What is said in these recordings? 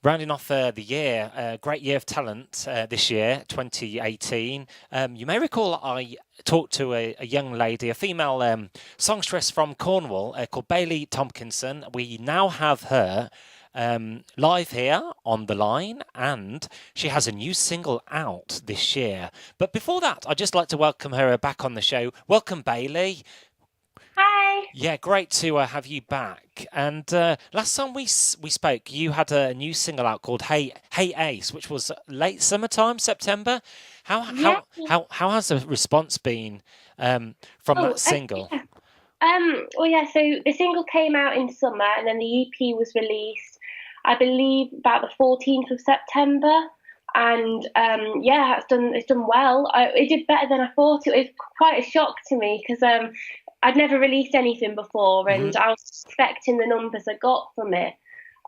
Rounding off the year, great year of talent this year, 2018. You may recall I talked to a young lady, a female songstress from Cornwall called Bailey Tomkinson. We now have her live here on the line, and she has a new single out this year. But before that, I'd just like to welcome her back on the show. Welcome, Bailey. Hi. Yeah, great to have you back. And last time we spoke, you had a new single out called "Hey Ace," which was late summertime, September. How Yeah. how how has the response been from that Oh, single? yeah. Well, yeah. So the single came out in summer, and then the EP was released, I believe, about the 14th of September. And yeah, it's done well. It did better than I thought. It was quite a shock to me because I'd never released anything before, Hmm. and I was expecting the numbers I got from it.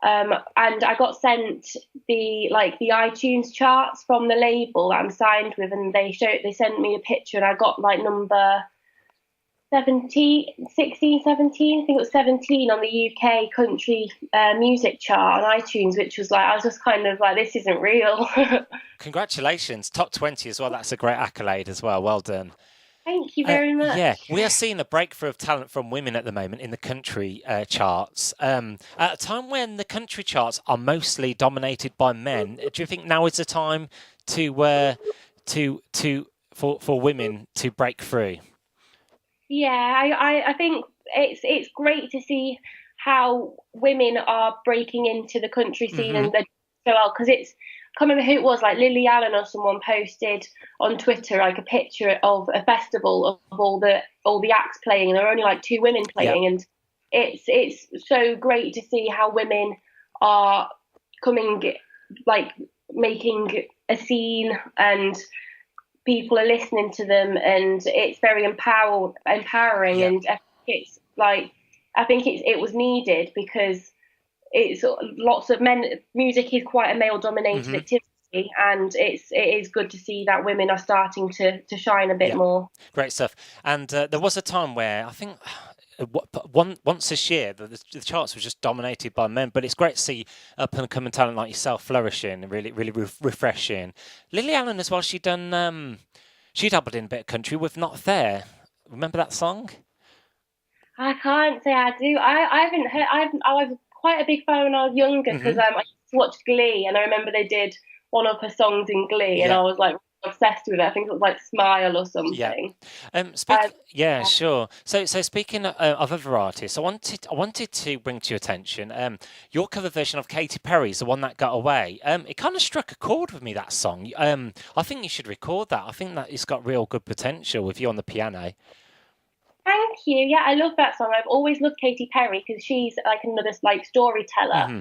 And I got sent the iTunes charts from the label that I'm signed with, and they sent me a picture, and I got like number 17, 16, 17. I think it was 17 on the UK country music chart on iTunes, which was like I was just kind of like, this isn't real. Congratulations, top 20 as well. That's a great accolade as well. Well done. Thank you very Yeah, much. we are seeing a breakthrough of talent from women at the moment in the country charts. At a time when the country charts are mostly dominated by men, do you think now is the time to for women to break through? Yeah, I think it's great to see how women are breaking into the country scene Hmm. and they're so well because it's I can't remember who it was, like Lily Allen or someone posted on Twitter like a picture of a festival of all the acts playing, and there are only like two women Yeah. playing, and it's so great to see how women are coming, like making a scene, and people are listening to them, and it's very empowering, Yeah. and I think it was needed because it's lots of men. Music is quite a male dominated Hmm. activity, and it is good to see that women are starting to shine a bit Yeah. more. Great stuff. And there was a time where I think once this year the charts were just dominated by men, but it's great to see up and coming talent like yourself flourishing and really refreshing. Lily Allen as well. She dabbled in a bit of country with Not There. Remember that song? I can't say I do. I haven't heard. I was quite a big fan when I was younger because Hmm. I used to watch Glee, and I remember they did one of her songs in Glee, and Yeah. I was like obsessed with it. I think it was like Smile or Yeah. something. Speak. And Yeah, sure. So speaking of other artists, I wanted to bring to your attention your cover version of Katy Perry's, the one that got away. It kind of struck a chord with me, that song. I think you should record that. I think that it's got real good potential with you on the piano. thank you. Yeah, I love that song. I've always loved Katy Perry because she's like another like storyteller. Hmm.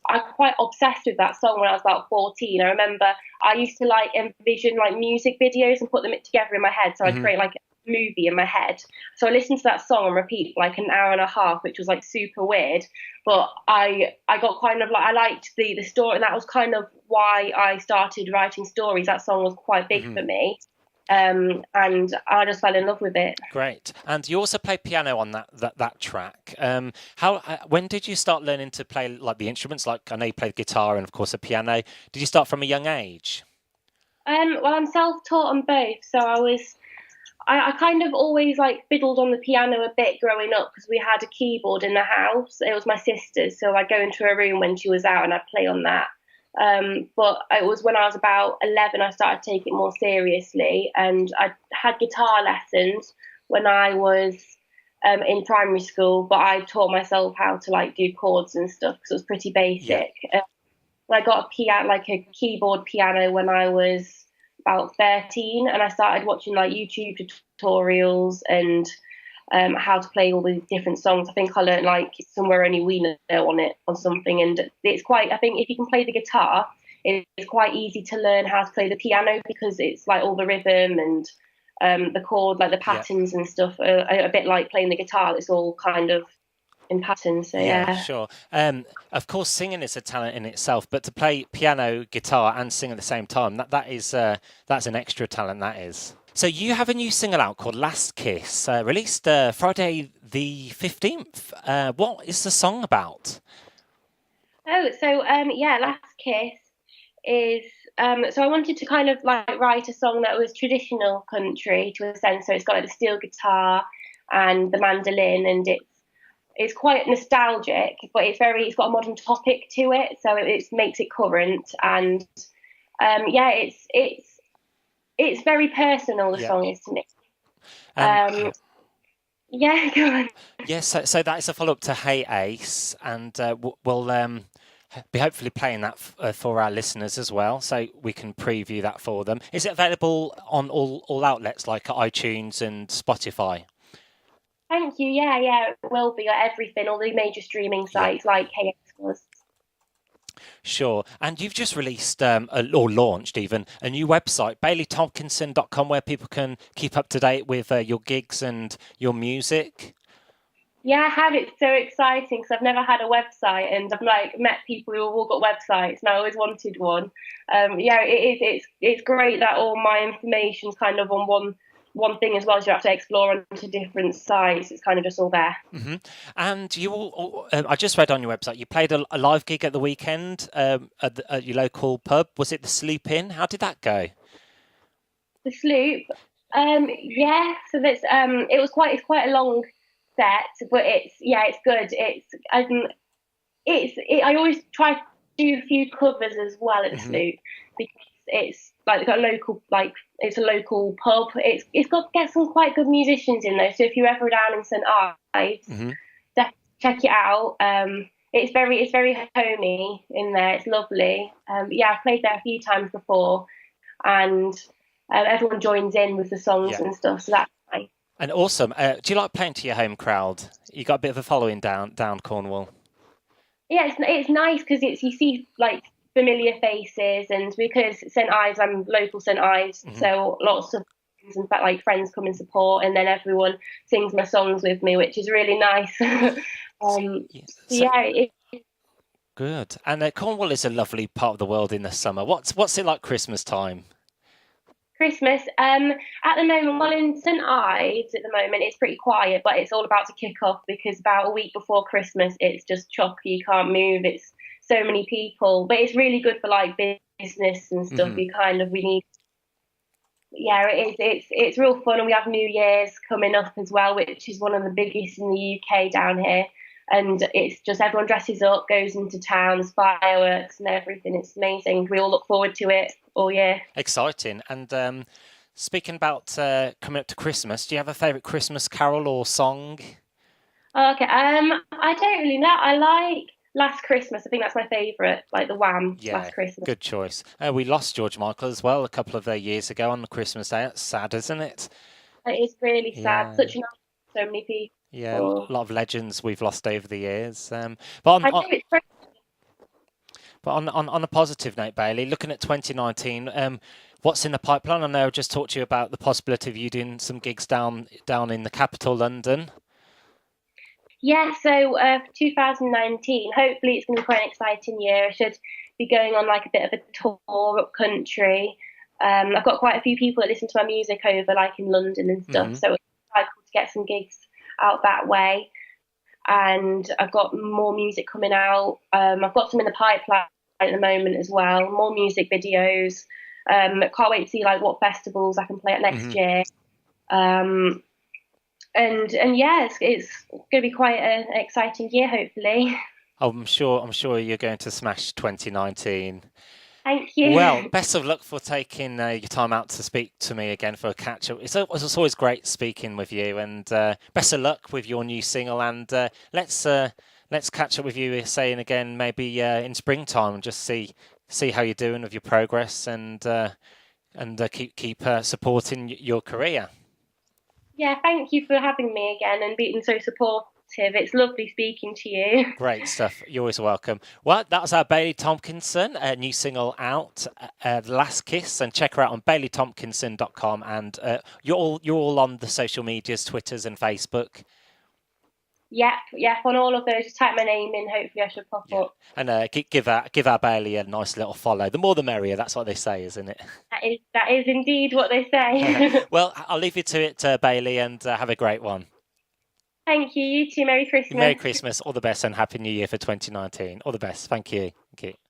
I quite obsessed with that song when I was about 14. I remember I used to like envision like music videos and put them together in my head. So I'd Hmm. create like a movie in my head. So I listened to that song on repeat for like an hour and a half, which was like super weird. But I got kind of like I liked the story, and that was kind of why I started writing stories. That song was quite big Hmm. for me. And I just fell in love with it. Great. And you also play piano on that track. How when did you start learning to play like the instruments? Like I know you played guitar and of course a piano. Did you start from a young age? Well, I'm self-taught on both, so I kind of always like fiddled on the piano a bit growing up because we had a keyboard in the house. It was my sister's, so I'd go into her room when she was out and I'd play on that. But it was when I was about 11 I started to take it more seriously, and I had guitar lessons when I was in primary school, but I taught myself how to like do chords and stuff because it was pretty Yeah. basic. I got a piano, like a keyboard piano, when I was about 13, and I started watching like YouTube tutorials and how to play all the different songs. I think I learned like Somewhere Only We Know on it or something, and it's quite. I think if you can play the guitar, it's quite easy to learn how to play the piano because it's like all the rhythm and the chord, like the Yeah. patterns and stuff, are a bit like playing the guitar. It's all kind of in patterns. So Yeah, yeah. sure. Of course, singing is a talent in itself, but to play piano, guitar, and sing at the same time, that's an extra talent. That is. So you have a new single out called "Last Kiss," released Friday the 15th. What is the song about? Oh, so yeah, Last Kiss is so I wanted to kind of like write a song that was traditional country to a sense. So it's got like the steel guitar and the mandolin, and it's quite nostalgic, but it's got a modern topic to it, so it makes it current. And yeah, it's very personal. The Yeah. song is to me. Um, Yeah, go on. yes, so that is a follow up to Hey Ace, and we'll be hopefully playing that for our listeners as well, so we can preview that for them. Is it available on all outlets like iTunes and Spotify? Thank you. Yeah, it will be everything, all the major streaming Yeah. sites like KX was. Sure. And you've just released, or launched even, a new website, baileytomkinson.com, where people can keep up to date with your gigs and your music. Yeah, I have. It's so exciting because I've never had a website, and I've like met people who have all got websites, and I always wanted one. Yeah, it is. It's great that all my information's kind of on one thing as well. So you don't have to explore onto different sites. It's kind of just all there. Mm-hmm. And I just read on your website, you played a live gig at the weekend at your local pub. Was it the Sleep Inn? How did that go? The Sloop. Yeah. So that's it's quite a long set, but it's good. I always try to do a few covers as well at the Sloop because it's like they've got it's a local pub. It's got get some quite good musicians in there. So if you're ever down in St Ives, definitely check it out. It's very homey in there. It's lovely. Yeah, I've played there a few times before, and everyone joins in with the songs and stuff. So that's nice. And awesome. Do you like playing to your home crowd? You got a bit of a following down Cornwall. Yeah, it's nice because you see like familiar faces, and because St Ives, I'm local St Ives, so lots of in fact like friends come and support, and then everyone sings my songs with me, which is really nice. Good. And Cornwall is a lovely part of the world in the summer. What's it like Christmas time? Christmas, at the moment, well, in St Ives at the moment, it's pretty quiet, but it's all about to kick off because about a week before Christmas, it's just chocky, you can't move, it's so many people, but it's really good for like business and stuff. We need, yeah, it's real fun, and we have New Year's coming up as well, which is one of the biggest in the UK down here. And it's just everyone dresses up, goes into town, there's fireworks and everything. It's amazing. We all look forward to it all year. Exciting. And speaking about coming up to Christmas, do you have a favourite Christmas carol or song? Okay. I don't really know. I like Last Christmas. I think that's my favourite, like the Wham! Last Christmas. Good choice. We lost George Michael as well a couple of years ago on the Christmas day. That's sad, isn't it? It is really sad. Such a nice, so many people. Yeah, a lot of legends we've lost over the years. But on a positive note, Bailey, looking at 2019, what's in the pipeline? I know I just talked to you about the possibility of you doing some gigs down in the capital, London. Yeah, so for 2019, hopefully it's going to be quite an exciting year. I should be going on like a bit of a tour up country. I've got quite a few people that listen to my music over like in London and stuff, so it's quite cool to get some gigs out that way. And I've got more music coming out. I've got some in the pipeline at the moment as well, more music videos. Can't wait to see like what festivals I can play at next year. And yeah, it's going to be quite an exciting year, hopefully. I'm sure you're going to smash 2019. Thank you. Well, best of luck for taking your time out to speak to me again for a catch up. It's always great speaking with you, and best of luck with your new single. And let's catch up with you, saying again maybe in springtime, and just see how you're doing with your progress, and keep supporting your career. Yeah, thank you for having me again and being so supportive. It's lovely speaking to you. Great stuff. You're always welcome. Well, that was our Bailey Tomkinson, new single out, The Last Kiss, and check her out on baileytomkinson.com. And you're all on the social medias, Twitters and Facebook. Yep, on all of those. Just type my name in. Hopefully, I should pop up. And give our Bailey a nice little follow. The more, the merrier. That's what they say, isn't it? That is indeed what they say. Well, I'll leave you to it, Bailey, and have a great one. Thank you. You too. Merry Christmas. Merry Christmas, all the best, and Happy New Year for 2019. All the best. Thank you. Thank you.